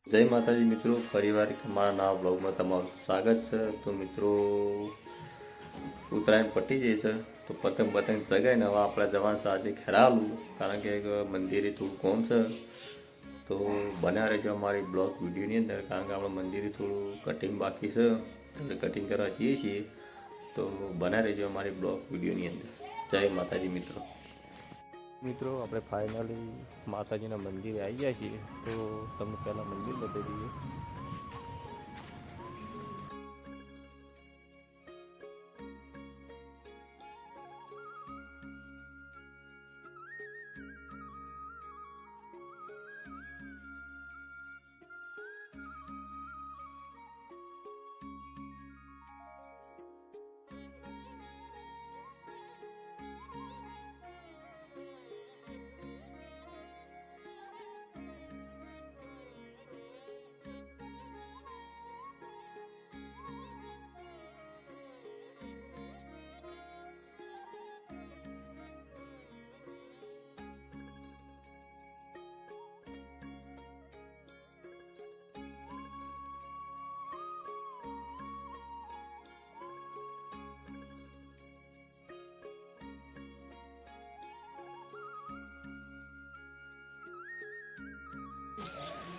જય માતાજી મિત્રો, ફરીવાર મારા નવા બ્લોગમાં તમારું સ્વાગત છે। તો મિત્રો ઉત્તરાયણ પટી જાય છે તો પતંગ ચગાવીને હવે આપણે જવાનું છે આજે ખેરાલુ, કારણ કે એક મંદિરે થોડું કોમ છે તો બન્યા રહેજો અમારી બ્લોગ વિડીયોની અંદર, કારણ કે આપણે મંદિરે થોડું કટિંગ બાકી છે એટલે કટિંગ કરવા જઈએ છીએ, તો બન્યા રહેજો અમારી બ્લોગ વિડીયોની અંદર। જય માતાજી મિત્રો। મિત્રો આપણે ફાઇનલી માતાજીના મંદિરે આવી ગયા છીએ, તો તમને પહેલાં મંદિર બતાવી દઈએ।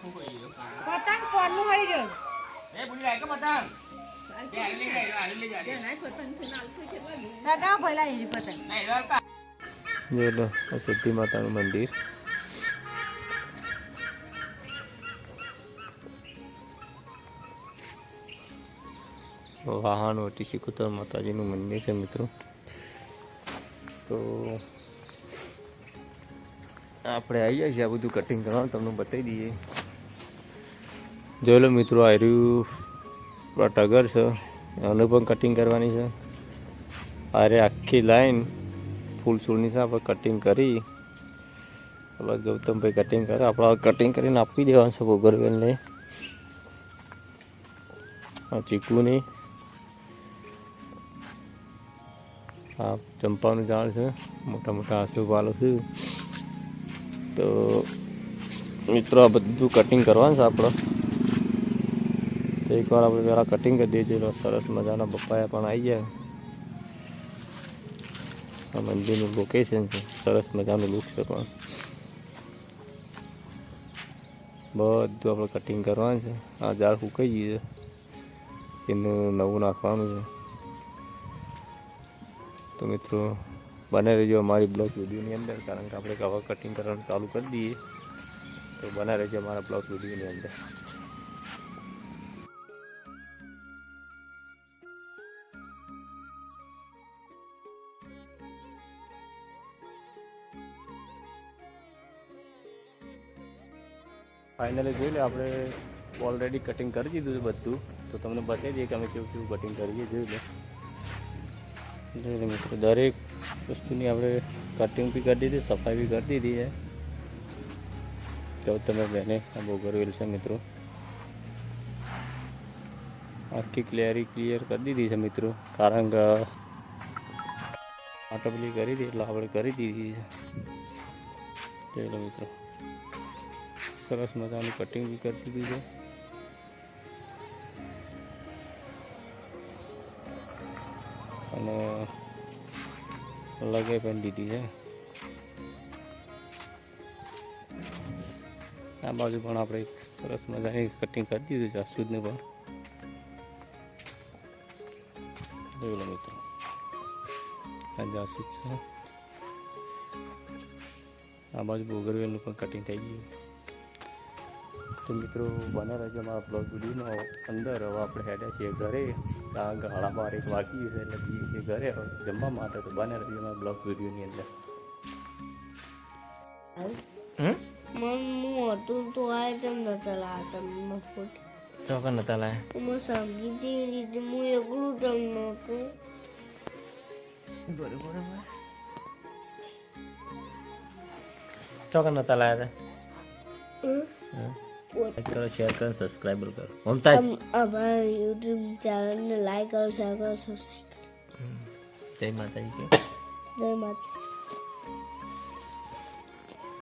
પતંગ કોનું હોય રહ્યો એ ભૂલી જાય કે પતંગ દાદા ભલા એ પતંગ જો લો સિદ્ધિ માતાનું મંદિર, વાહનવટી શિકોતર માતાજીનું મંદિર છે મિત્રો। તો આપણે આવી જાય છે આ બધું કટિંગ કરવાનું, તમને બતાવી દઈએ। જોઈ લો મિત્રો, આ રહ્યું ટગર છે, આને પણ કટિંગ કરવાની છે। અરે આખી લાઈન ફૂલ છોડની છે, આપણે કટિંગ કરી હવે ગૌતમભાઈ કટિંગ કરે, આપણે કટિંગ કરીને આપી દેવાનું છે ગોગરવેલને, ચીકુની આ ચંપાનું ઝાડ છે, મોટા મોટા આસુપાલો છે। તો મિત્રો આ બધું કટિંગ કરવાનું છે આપણે, તો એકવાર આપણે પહેલાં કટિંગ કરી દઈએ। સરસ મજાના બપાયા પણ આવી જાય, આ મંદિરનું લોકેશન છે, સરસ મજાનું લુક છે, પણ બધું આપણે કટિંગ કરવાનું છે। આ ઝાડ સુકાઈ ગયું છે, એનું નવું નાખવાનું છે। તો મિત્રો બને રહેજો અમારી બ્લોગ વિડીયોની અંદર, કારણ કે આપણે હવે કટિંગ કરવાનું ચાલુ કરી દઈએ, તો બને રહેજો અમારા બ્લોગ વિડીયોની અંદર। ફાઇનલી જોઈ લે, આપણે ઓલરેડી કટિંગ કરી દીધું છે બધું, તો તમને બતાવી દઈએ કે અમે કેવું કેવું કટિંગ કરીએ। જોઈ લે મિત્રો, દરેક વસ્તુની આપણે કટિંગ બી કરી દીધી, સફાઈ બી કરી દીધી છે। તો તમે બેને આ બોગરવેલ છે મિત્રો, આખી ક્લિયર કરી દીધી છે મિત્રો, કારણ કે આટલી કરી હતી એટલે આપણે કરી દીધી છે। જોઈ લો મિત્રો, સરસ મજાનું કટિંગ બી કરી દીધું છે, અને લગાઈ પણ દીધી છે। આ બાજુ પણ આપણે સરસ મજાની કટિંગ કરી દીધું છે અશુદ્ધને પણ। જોઈ લો મિત્રો, આ જાસૂદ છે, આ બાજુ બોગરવેલનું પણ કટિંગ થઈ ગયું। તો મિત્રો બને રહેજો અમારા બ્લોગ વિડીયોનો અંદર। હવે આપણે હેડ્યા છીએ ઘરે, કારણ કે 12:30 વાગી છે એટલે જઈએ છીએ ઘરે જમવા માટે, તો બને રહેજો અમારા બ્લોગ વિડીયોની અંદર। તો આ તેમ નતા લાવતા મફત ચોકર નતા લાયા, હું સમજી રીતે હું એકલું જમ નતું બરોબર, ચોકર નતા લાયા હતા। કરો, શેર કરો, સબસ્ક્રાઇબ કરો, મમતા અમારા યુટ્યુબ ચેનલને લાઈક કરો, શેર કરો, સબસ્ક્રાઇબ કરો। જય માતાજી, જય માતા।